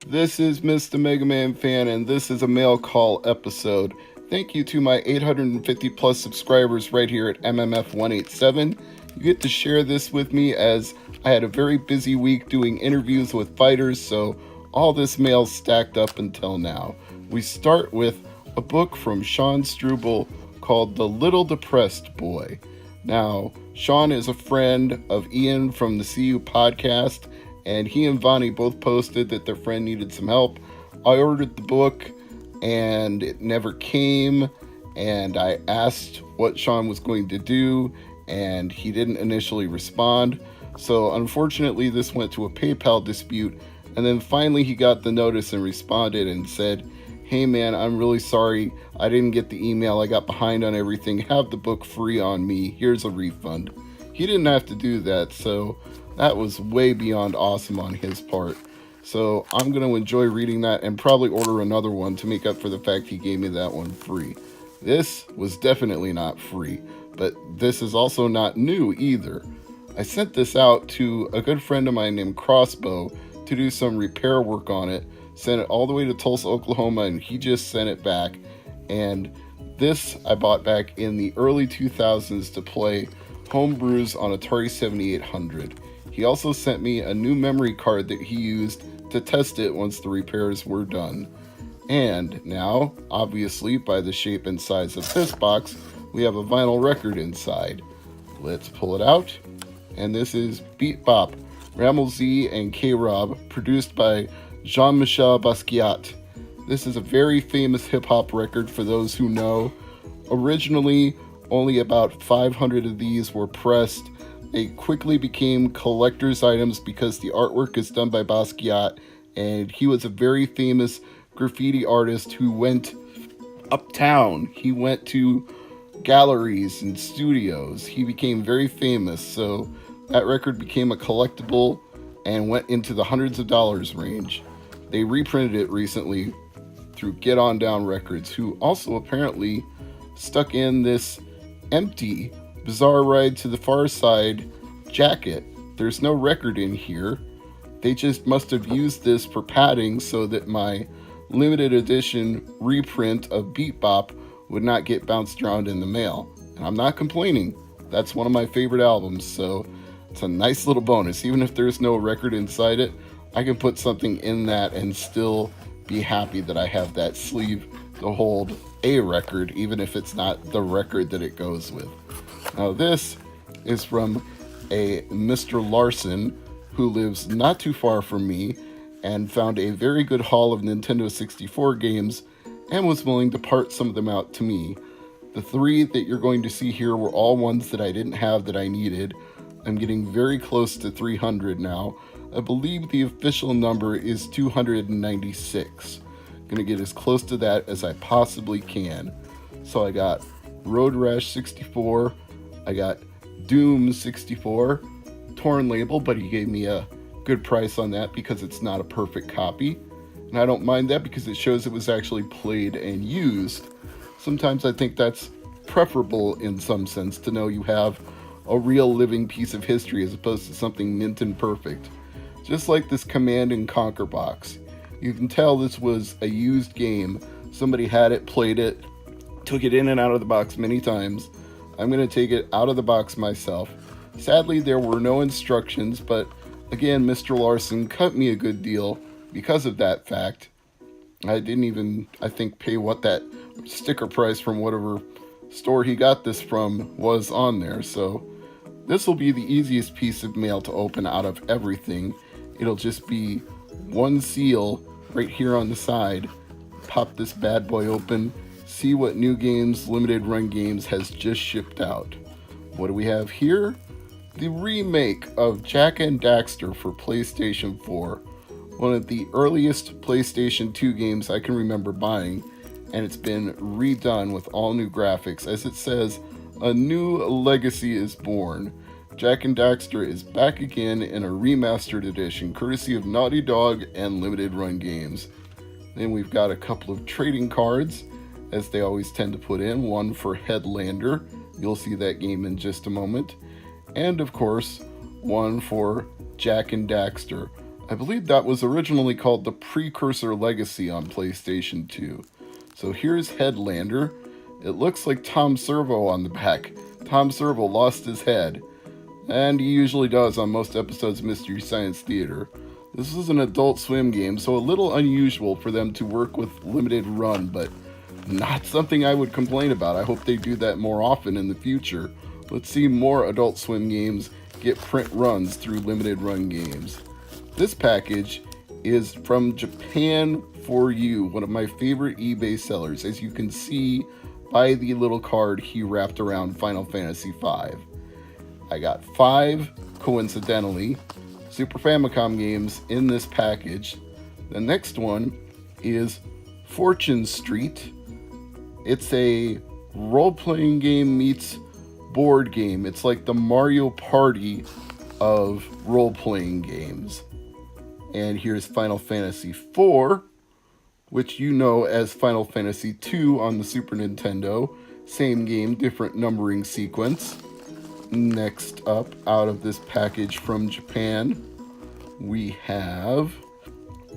This is Mr. MegaManFan, and this is a mail call episode. Thank you to my 850 plus subscribers right here at MMF187. You get to share this with me as I had a very busy week doing interviews with fighters, so all this mail stacked up until now. We start with a book from Sean Struble called The Little Depressed Boy. Now, Sean is a friend of Ian from the CU podcast, and he and Vonnie both posted that their friend needed some help. I ordered the book, and it never came, and I asked what Sean was going to do, and he didn't initially respond. So unfortunately, this went to a PayPal dispute, and then finally he got the notice and responded and said, "Hey man, I'm really sorry. I didn't get the email. I got behind on everything. Have the book free on me. Here's a refund." He didn't have to do that, so that was way beyond awesome on his part. So I'm going to enjoy reading that and probably order another one to make up for the fact he gave me that one free. This was definitely not free, but this is also not new either. I sent this out to a good friend of mine named Crossbow to do some repair work on it. Sent it all the way to Tulsa, Oklahoma, and he just sent it back. And this I bought back in the early 2000s to play homebrews on Atari 7800. He also sent me a new memory card that he used to test it once the repairs were done. And now, obviously, by the shape and size of this box, we have a vinyl record inside. Let's pull it out. And this is Beat Bop, Ramel Z and K-Rob, produced by Jean-Michel Basquiat. This is a very famous hip-hop record for those who know. Originally, only about 500 of these were pressed. They quickly became collector's items because the artwork is done by Basquiat, and he was a very famous graffiti artist who went uptown. He went to galleries and studios. He became very famous, so that record became a collectible and went into the hundreds of dollars range. They reprinted it recently through Get On Down Records, who also apparently stuck in this empty Bizarre Ride to the Far Side jacket. There's no record in here. They just must have used this for padding so that my limited edition reprint of Beat Bop would not get bounced around in the mail. And I'm not complaining. That's one of my favorite albums, so it's a nice little bonus. Even if there's no record inside it, I can put something in that and still be happy that I have that sleeve to hold a record, even if it's not the record that it goes with. Now this is from a Mr. Larson who lives not too far from me and found a very good haul of Nintendo 64 games and was willing to part some of them out to me. The three that you're going to see here were all ones that I didn't have that I needed. I'm getting very close to 300 now. I believe the official number is 296. Gonna get as close to that as I possibly can. So I got Road Rash 64, I got Doom 64, torn label, but he gave me a good price on that because it's not a perfect copy. And I don't mind that because it shows it was actually played and used. Sometimes I think that's preferable in some sense to know you have a real living piece of history as opposed to something mint and perfect. Just like this Command and Conquer box. You can tell this was a used game. Somebody had it, played it, took it in and out of the box many times. I'm going to take it out of the box myself. Sadly, there were no instructions, but again, Mr. Larson cut me a good deal because of that fact. I didn't even, I think, pay what that sticker price from whatever store he got this from was on there. So this will be the easiest piece of mail to open out of everything. It'll just be one seal right here on the side. Pop this bad boy open, see what New Games Limited Run Games has just shipped out. What do we have here? The remake of Jak and Daxter for PlayStation 4. One of the earliest PlayStation 2 games I can remember buying, and it's been redone with all new graphics. As it says, a new legacy is born. Jak and Daxter is back again in a remastered edition, courtesy of Naughty Dog and Limited Run Games. Then we've got a couple of trading cards, as they always tend to put in, one for Headlander. You'll see that game in just a moment. And of course, one for Jak and Daxter. I believe that was originally called the Precursor Legacy on PlayStation 2. So here's Headlander. It looks like Tom Servo on the back. Tom Servo lost his head, and he usually does on most episodes of Mystery Science Theater. This is an Adult Swim game, so a little unusual for them to work with limited run, but not something I would complain about. I hope they do that more often in the future. Let's see more Adult Swim games get print runs through limited run games. This package is from Japan for You, one of my favorite eBay sellers, as you can see by the little card he wrapped around Final Fantasy V. I got 5, coincidentally, Super Famicom games in this package. The next one is Fortune Street. It's a role-playing game meets board game. It's like the Mario Party of role-playing games. And here's Final Fantasy IV, which you know as Final Fantasy II on the Super Nintendo. Same game, different numbering sequence. Next up, out of this package from Japan, we have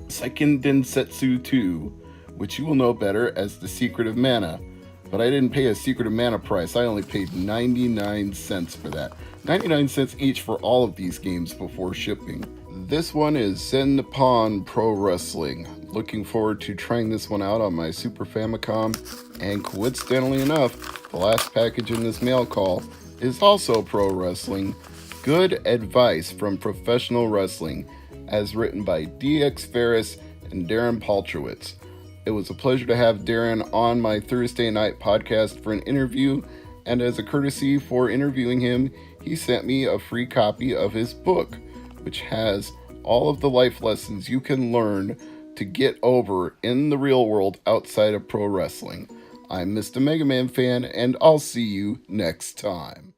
Seiken Densetsu 2, which you will know better as The Secret of Mana. But I didn't pay a Secret of Mana price. I only paid 99 cents for that. 99 cents each for all of these games before shipping. This one is Zen Nippon Pro Wrestling. Looking forward to trying this one out on my Super Famicom. And coincidentally enough, the last package in this mail call is also pro wrestling. Good advice from professional wrestling, as written by DX Ferris and Darren Paltrowitz. It was a pleasure to have Darren on my Thursday night podcast for an interview, and as a courtesy for interviewing him, he sent me a free copy of his book, which has all of the life lessons you can learn to get over in the real world outside of pro wrestling. I'm Mr. MegaManFan, and I'll see you next time.